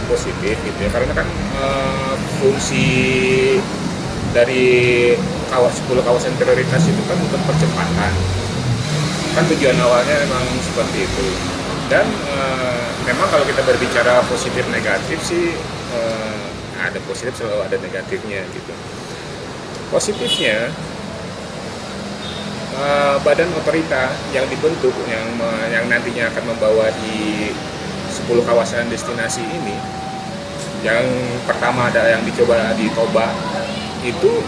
positif gitu ya, karena kan fungsi dari 10 kawasan prioritas itu kan untuk percepatan, kan tujuan awalnya memang seperti itu. Dan memang kalau kita berbicara positif negatif sih, ada positif selalu ada negatifnya gitu. Positifnya, badan otorita yang dibentuk yang nantinya akan membawa di 10 kawasan destinasi ini, yang pertama ada yang dicoba di Toba itu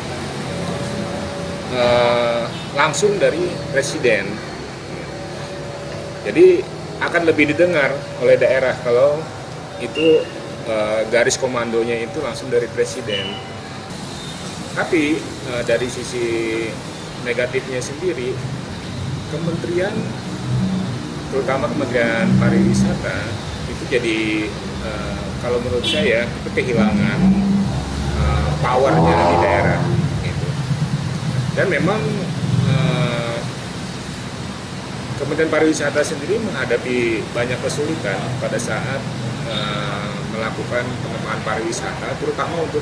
langsung dari presiden. Jadi akan lebih didengar oleh daerah kalau itu garis komandonya itu langsung dari presiden. Tapi dari sisi negatifnya sendiri, kementerian, terutama Kementerian Pariwisata itu jadi kalau menurut saya itu kehilangan powernya di daerah gitu. Dan memang Kementerian Pariwisata sendiri menghadapi banyak kesulitan pada saat melakukan pengembangan pariwisata, terutama untuk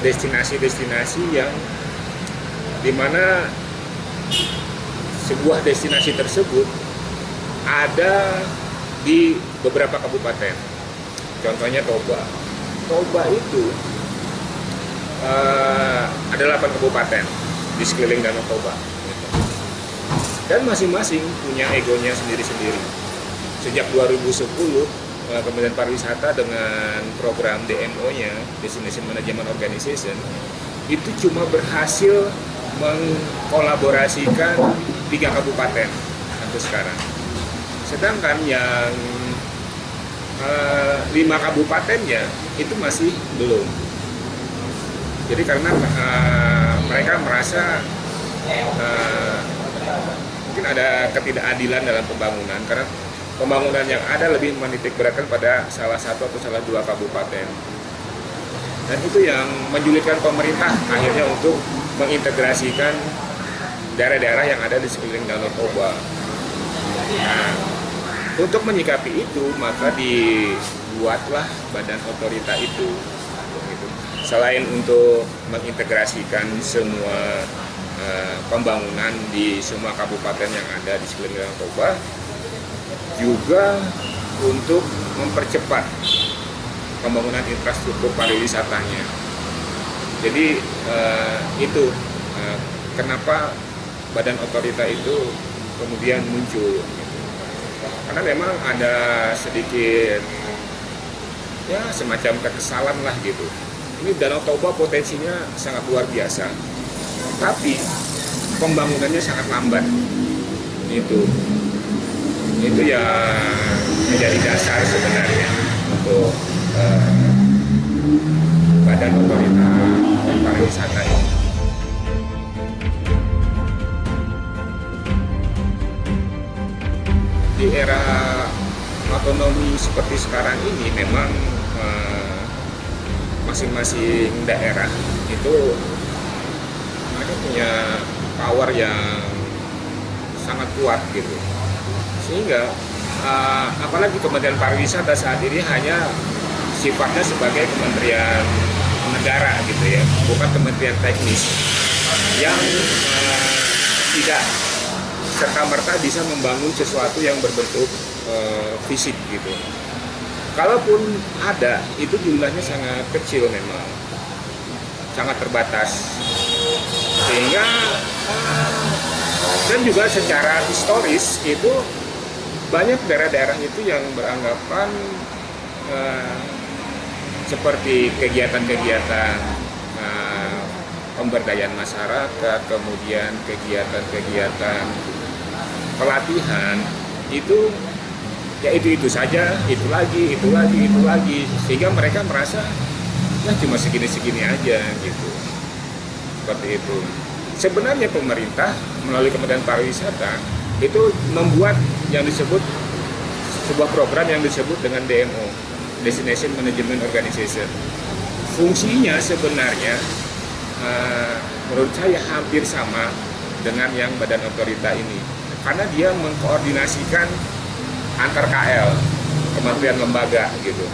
destinasi-destinasi yang dimana sebuah destinasi tersebut ada di beberapa kabupaten. Contohnya Toba. Toba itu ada 8 kabupaten di sekeliling Danau Toba. Dan masing-masing punya egonya sendiri-sendiri. Sejak 2010, Kementerian Pariwisata dengan program DMO-nya, Destination Management Organization, itu cuma berhasil mengkolaborasikan 3 kabupaten sampai sekarang. Sedangkan yang 5 kabupatennya itu masih belum. Jadi karena mereka merasa mungkin ada ketidakadilan dalam pembangunan, karena pembangunan yang ada lebih menitik beratkan pada salah satu atau salah 2 kabupaten. Dan itu yang menyulitkan pemerintah akhirnya untuk mengintegrasikan daerah-daerah yang ada di sekeliling Danau Toba. Nah, untuk menyikapi itu, maka dibuatlah badan otorita itu. Selain untuk mengintegrasikan semua pembangunan di semua kabupaten yang ada di sekeliling Danau Toba, juga untuk mempercepat pembangunan infrastruktur pariwisatanya. Jadi itu kenapa badan otorita itu kemudian muncul. Karena memang ada sedikit ya semacam kekesalan lah gitu. Ini Danau Toba potensinya sangat luar biasa, tapi pembangunannya sangat lambat. Itu yang menjadi dasar sebenarnya untuk badan otorita pariwisata ini. Di era otonomi seperti sekarang ini memang masing-masing daerah itu mereka punya power yang sangat kuat gitu, sehingga apalagi Kementerian Pariwisata saat ini hanya sifatnya sebagai kementerian negara gitu ya, bukan kementerian teknis yang tidak serta-merta bisa membangun sesuatu yang berbentuk fisik gitu. Kalaupun ada, itu jumlahnya sangat kecil memang, sangat terbatas. Sehingga dan juga secara historis itu banyak daerah-daerah itu yang beranggapan seperti kegiatan-kegiatan pemberdayaan masyarakat, kemudian kegiatan-kegiatan pelatihan itu ya itu saja, itu lagi, sehingga mereka merasa ya cuma segini-segini aja gitu. Seperti itu. Sebenarnya pemerintah melalui Kementerian Pariwisata itu membuat yang disebut sebuah program yang disebut dengan DMO, Destination Management Organization. Fungsinya sebenarnya menurut saya hampir sama dengan yang badan otorita ini, karena dia mengkoordinasikan antar KL, kementerian lembaga gitu.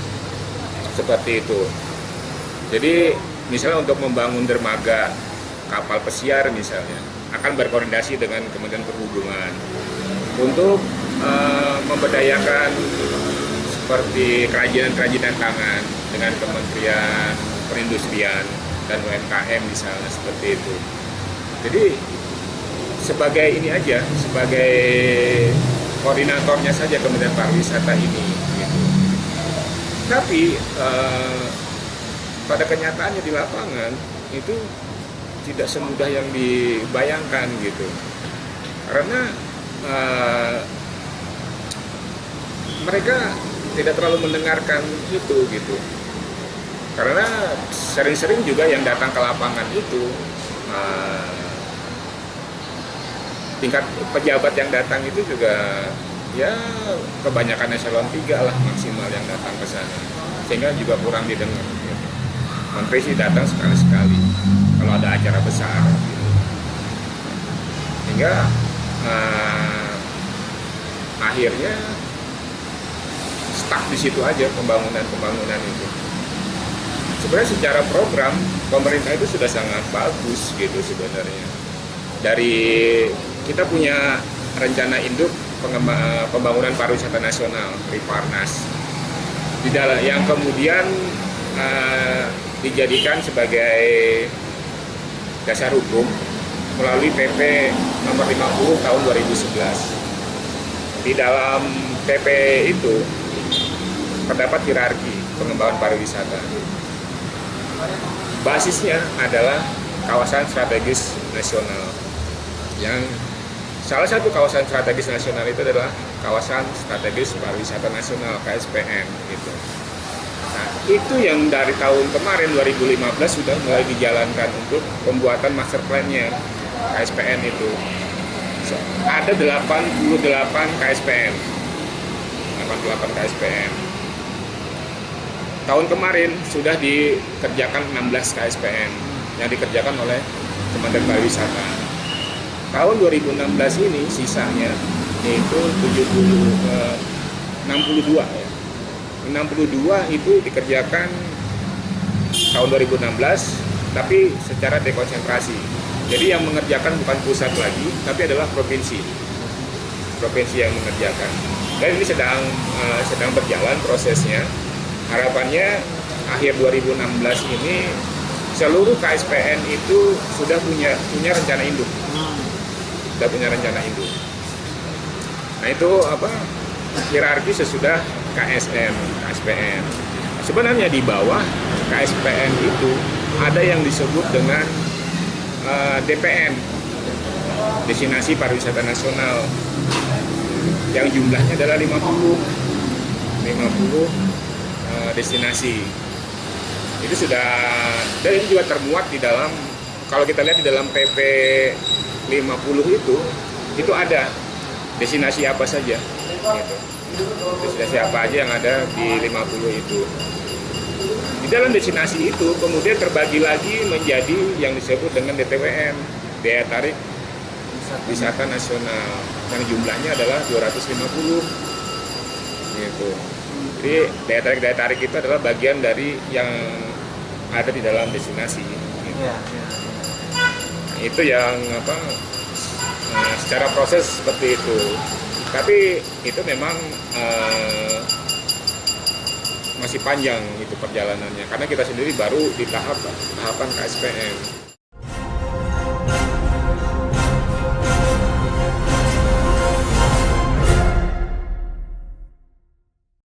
seperti itu. Jadi misalnya untuk membangun dermaga kapal pesiar misalnya akan berkoordinasi dengan Kementerian Perhubungan untuk memberdayakan seperti kerajinan-kerajinan tangan dengan Kementerian Perindustrian dan UMKM misalnya seperti itu. Jadi sebagai ini aja, sebagai koordinatornya saja Kementerian Pariwisata ini. Gitu. Tapi pada kenyataannya di lapangan itu tidak semudah yang dibayangkan gitu, karena mereka tidak terlalu mendengarkan itu gitu, karena sering-sering juga yang datang ke lapangan itu tingkat pejabat yang datang itu juga ya kebanyakan eselon 3 lah maksimal yang datang ke sana, sehingga juga kurang didengar gitu. Menteri sih datang sekali-sekali kalau ada acara besar gitu. Sehingga akhirnya stuck di situ aja pembangunan itu. Sebenarnya secara program pemerintah itu sudah sangat bagus gitu sebenarnya. Dari kita punya rencana induk pembangunan pariwisata nasional Riparnas, di dalam yang kemudian dijadikan sebagai dasar hukum melalui PP nomor 50 tahun 2011. Di dalam PP itu terdapat hierarki pengembangan pariwisata. Basisnya adalah kawasan strategis nasional. Yang salah satu kawasan strategis nasional itu adalah kawasan strategis pariwisata nasional KSPN gitu. Nah, itu yang dari tahun kemarin 2015 sudah mulai dijalankan untuk pembuatan master plan-nya KSPN itu. Ada 88 KSPN. 88 KSPN. Tahun kemarin sudah dikerjakan 16 KSPN yang dikerjakan oleh Kementerian Pariwisata. Tahun 2016 ini sisanya yaitu 62 ya. 62 itu dikerjakan tahun 2016 tapi secara dekonsentrasi. Jadi yang mengerjakan bukan pusat lagi tapi adalah provinsi yang mengerjakan. Dan ini sedang berjalan prosesnya. Harapannya akhir 2016 ini seluruh KSPN itu sudah punya rencana induk. Sudah punya rencana induk. Nah itu hierarki sesudah KSPN. Sebenarnya di bawah KSPN itu ada yang disebut dengan DPN, Destinasi Pariwisata Nasional, yang jumlahnya adalah 50 destinasi. Itu sudah, dan itu juga termuat di dalam, kalau kita lihat di dalam PP 50 itu ada destinasi apa saja gitu. Destinasi apa aja yang ada di 50 itu. Di dalam destinasi itu kemudian terbagi lagi menjadi yang disebut dengan DTWN, daya tarik wisata nasional, yang jumlahnya adalah 250 gitu. Jadi daya tarik itu adalah bagian dari yang ada di dalam destinasi gitu. Nah, itu yang secara proses seperti itu. Tapi itu memang masih panjang itu perjalanannya, karena kita sendiri baru di tahapan KSPN.